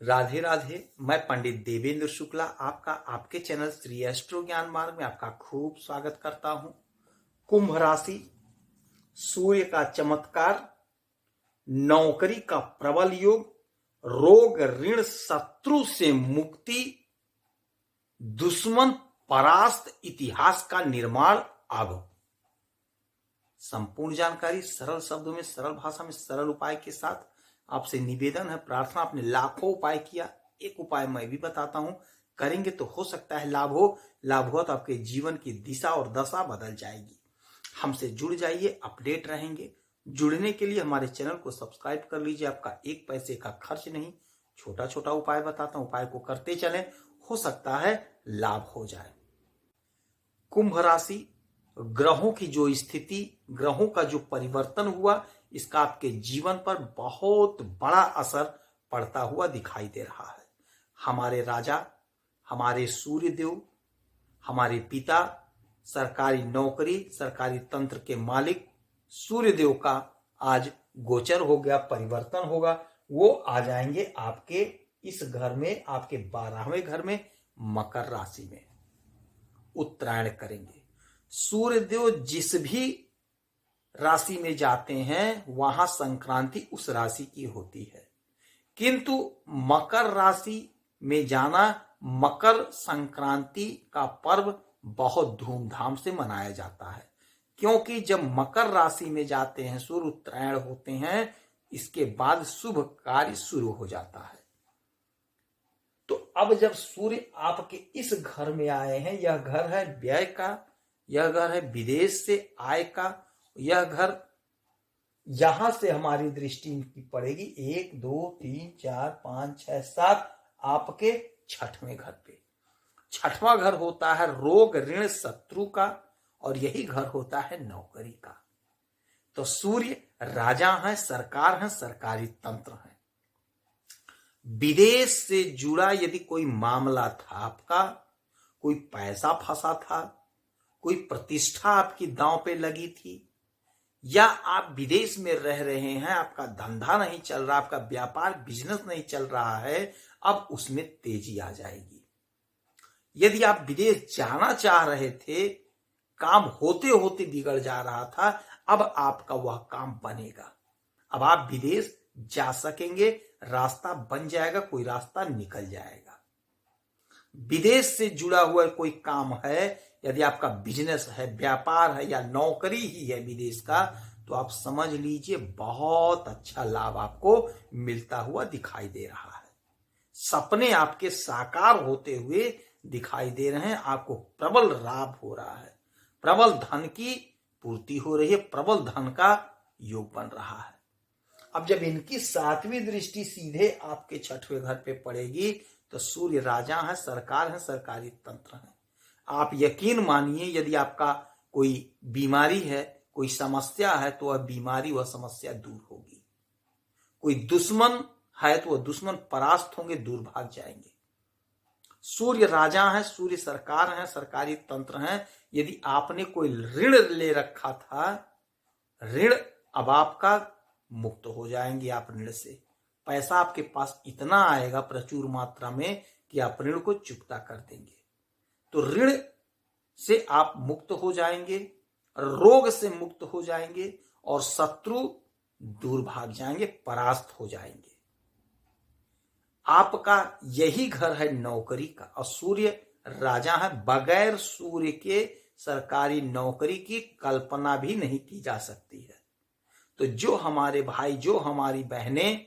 राधे राधे। मैं पंडित देवेंद्र शुक्ला आपका आपके चैनल श्री एस्ट्रो ज्ञान मार्ग में आपका खूब स्वागत करता हूं। कुंभ राशि, सूर्य का चमत्कार, नौकरी का प्रबल योग, रोग ऋण शत्रु से मुक्ति, दुश्मन परास्त, इतिहास का निर्माण आगो। संपूर्ण जानकारी सरल शब्दों में, सरल भाषा में, सरल उपाय के साथ आपसे निवेदन है, प्रार्थना। आपने लाखों उपाय किया, एक उपाय मैं भी बताता हूं, करेंगे तो हो सकता है लाभ हो। लाभ हुआ तो आपके जीवन की दिशा और दशा बदल जाएगी। हमसे जुड़ जाइए, अपडेट रहेंगे। जुड़ने के लिए हमारे चैनल को सब्सक्राइब कर लीजिए। आपका एक पैसे का खर्च नहीं, छोटा छोटा उपाय बताता हूं, उपाय को करते चलें, हो सकता है लाभ हो जाए। कुंभ राशि, ग्रहों की जो स्थिति, ग्रहों का जो परिवर्तन हुआ, इसका आपके जीवन पर बहुत बड़ा असर पड़ता हुआ दिखाई दे रहा है। हमारे राजा, हमारे सूर्य देव, हमारे पिता, सरकारी नौकरी, सरकारी तंत्र के मालिक सूर्य देव का आज गोचर हो गया, परिवर्तन होगा। वो आ जाएंगे आपके इस घर में, आपके 12वें घर में, मकर राशि में उत्तरायण करेंगे। सूर्य देव जिस भी राशि में जाते हैं वहां संक्रांति उस राशि की होती है, किंतु मकर राशि में जाना, मकर संक्रांति का पर्व बहुत धूमधाम से मनाया जाता है, क्योंकि जब मकर राशि में जाते हैं सूर्य, उत्तरायण होते हैं, इसके बाद शुभ कार्य शुरू हो जाता है। तो अब जब सूर्य आपके इस घर में आए हैं, यह घर है व्यय का, यह घर है विदेश से आय का, यह घर, यहां से हमारी दृष्टि की पड़ेगी 1 2 3 4 5 6 7 आपके 6वें घर पे। 6वां घर होता है रोग ऋण शत्रु का, और यही घर होता है नौकरी का। तो सूर्य राजा है, सरकार है, सरकारी तंत्र है। विदेश से जुड़ा यदि कोई मामला था आपका, कोई पैसा फंसा था, कोई प्रतिष्ठा आपकी दांव पे लगी थी, या आप विदेश में रह रहे हैं, आपका धंधा नहीं चल रहा, आपका व्यापार बिजनेस नहीं चल रहा है, अब उसमें तेजी आ जाएगी। यदि आप विदेश जाना चाह रहे थे, काम होते होते बिगड़ जा रहा था, अब आपका वह काम बनेगा। अब आप विदेश जा सकेंगे, रास्ता बन जाएगा, कोई रास्ता निकल जाएगा। विदेश से जुड़ा हुआ कोई काम है, यदि आपका बिजनेस है, व्यापार है, या नौकरी ही है विदेश का, तो आप समझ लीजिए बहुत अच्छा लाभ आपको मिलता हुआ दिखाई दे रहा है। सपने आपके साकार होते हुए दिखाई दे रहे हैं, आपको प्रबल लाभ हो रहा है, प्रबल धन की पूर्ति हो रही है, प्रबल धन का योग बन रहा है। अब जब इनकी 7वीं दृष्टि सीधे आपके 6वें घर पे पड़ेगी, तो सूर्य राजा है, सरकार है, सरकारी तंत्र है। आप यकीन मानिए, यदि आपका कोई बीमारी है, कोई समस्या है, तो वह बीमारी, वह समस्या दूर होगी। कोई दुश्मन है तो वह दुश्मन परास्त होंगे, दूर भाग जाएंगे। सूर्य राजा है, सूर्य सरकार है, सरकारी तंत्र है। यदि आपने कोई ऋण ले रखा था, ऋण अब आपका मुक्त हो जाएंगे। आप ऋण से पैसा आपके पास इतना आएगा प्रचुर मात्रा में कि आप ऋण को चुकता कर देंगे। तो ऋण से आप मुक्त हो जाएंगे, रोग से मुक्त हो जाएंगे, और शत्रु दूर भाग जाएंगे, परास्त हो जाएंगे। आपका यही घर है नौकरी का, और सूर्य राजा है। बगैर सूर्य के सरकारी नौकरी की कल्पना भी नहीं की जा सकती है। तो जो हमारे भाई, जो हमारी बहनें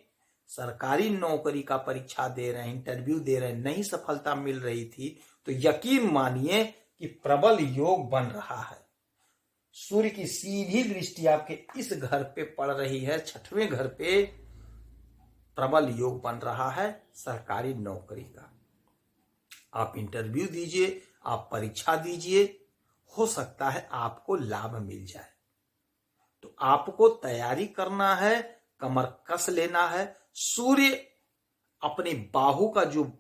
सरकारी नौकरी का परीक्षा दे रहे हैं, इंटरव्यू दे रहे हैं, नहीं सफलता मिल रही थी, तो यकीन मानिए कि प्रबल योग बन रहा है। सूर्य की सीधी दृष्टि आपके इस घर पे पड़ रही है, 6वें घर पे प्रबल योग बन रहा है सरकारी नौकरी का। आप इंटरव्यू दीजिए, आप परीक्षा दीजिए, हो सकता है आपको लाभ मिल जाए। तो आपको तैयारी करना है, कमर कस लेना है। सूर्य अपने बाहु का जो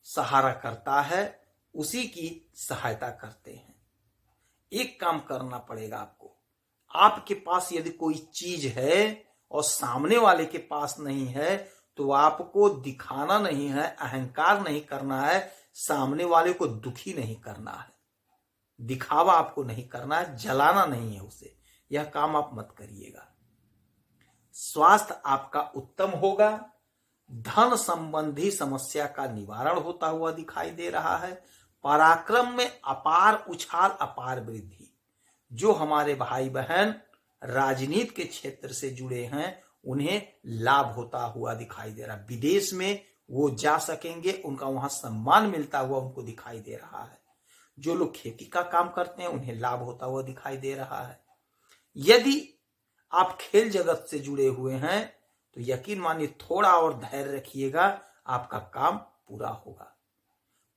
सहारा करता है, उसी की सहायता करते हैं। एक काम करना पड़ेगा आपको। आपके पास यदि कोई चीज है और सामने वाले के पास नहीं है, तो आपको दिखाना नहीं है, अहंकार नहीं करना है, सामने वाले को दुखी नहीं करना है, दिखावा आपको नहीं करना है, जलाना नहीं है उसे। यह काम आप मत करिएगा। स्वास्थ्य आपका उत्तम होगा। धन संबंधी समस्या का निवारण होता हुआ दिखाई दे रहा है। पराक्रम में अपार उछाल, अपार वृद्धि। जो हमारे भाई बहन राजनीति के क्षेत्र से जुड़े हैं उन्हें लाभ होता हुआ दिखाई दे रहा है। विदेश में वो जा सकेंगे, उनका वहां सम्मान मिलता हुआ उनको दिखाई दे रहा है। जो लोग खेती का काम करते हैं उन्हें लाभ होता हुआ दिखाई दे रहा है। यदि आप खेल जगत से जुड़े हुए हैं तो यकीन मानिए थोड़ा और धैर्य रखिएगा, आपका काम पूरा होगा।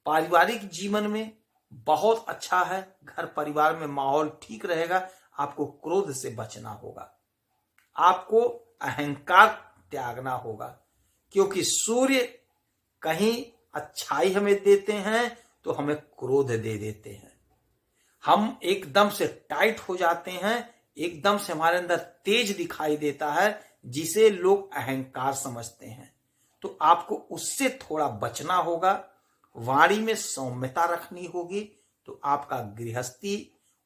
पारिवारिक जीवन में बहुत अच्छा है, घर परिवार में माहौल ठीक रहेगा। आपको क्रोध से बचना होगा, आपको अहंकार त्यागना होगा, क्योंकि सूर्य कहीं अच्छाई हमें देते हैं तो हमें क्रोध दे देते हैं। हम एकदम से टाइट हो जाते हैं, एकदम से हमारे अंदर तेज दिखाई देता है, जिसे लोग अहंकार समझते हैं। तो आपको उससे थोड़ा बचना होगा। वाणी में सौम्यता रखनी होगी, तो आपका गृहस्थी,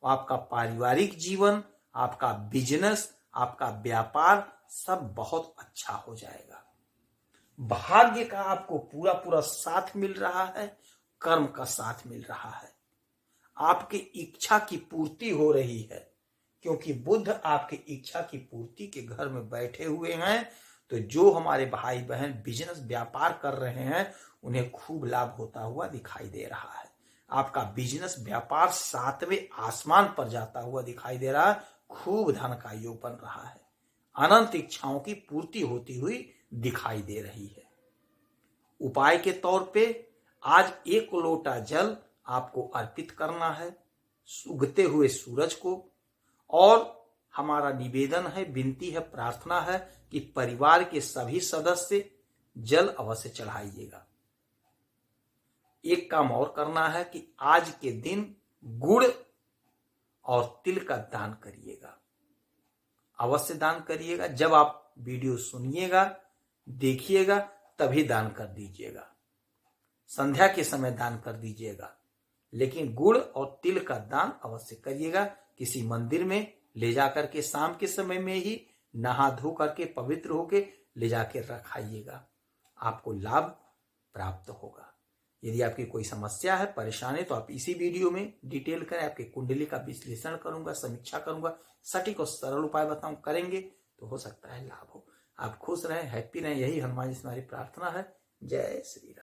आपका पारिवारिक जीवन, आपका बिजनेस, आपका व्यापार सब बहुत अच्छा हो जाएगा। भाग्य का आपको पूरा पूरा साथ मिल रहा है, कर्म का साथ मिल रहा है। आपकी इच्छा की पूर्ति हो रही है, क्योंकि बुध आपकी इच्छा की पूर्ति के घर में बैठे हुए हैं। तो जो हमारे भाई बहन बिजनेस व्यापार कर रहे हैं उन्हें खूब लाभ होता हुआ दिखाई दे रहा है। आपका बिजनेस व्यापार 7वें आसमान पर जाता हुआ दिखाई दे रहा है। खूब धन का योग बन रहा है। अनंत इच्छाओं की पूर्ति होती हुई दिखाई दे रही है। उपाय के तौर पे आज 1 लोटा जल आपको अर्पित करना है उगते हुए सूरज को। और हमारा निवेदन है, विनती है, प्रार्थना है कि परिवार के सभी सदस्य जल अवश्य चढ़ाइएगा। एक काम और करना है कि आज के दिन गुड़ और तिल का दान करिएगा, अवश्य दान करिएगा। जब आप वीडियो सुनिएगा, देखिएगा, तभी दान कर दीजिएगा। संध्या के समय दान कर दीजिएगा, लेकिन गुड़ और तिल का दान अवश्य करिएगा। किसी मंदिर में ले जाकर के शाम के समय में ही नहा धो करके पवित्र होके ले जाके रखाइएगा, आपको लाभ प्राप्त होगा। यदि आपकी कोई समस्या है, परेशानी, तो आप इसी वीडियो में डिटेल करें। आपकी कुंडली का विश्लेषण करूंगा, समीक्षा करूंगा, सटीक और सरल उपाय बताऊं, करेंगे तो हो सकता है लाभ हो। आप खुश रहें, हैप्पी रहें, यही हनुमान जी से हमारी प्रार्थना है। जय श्री राम।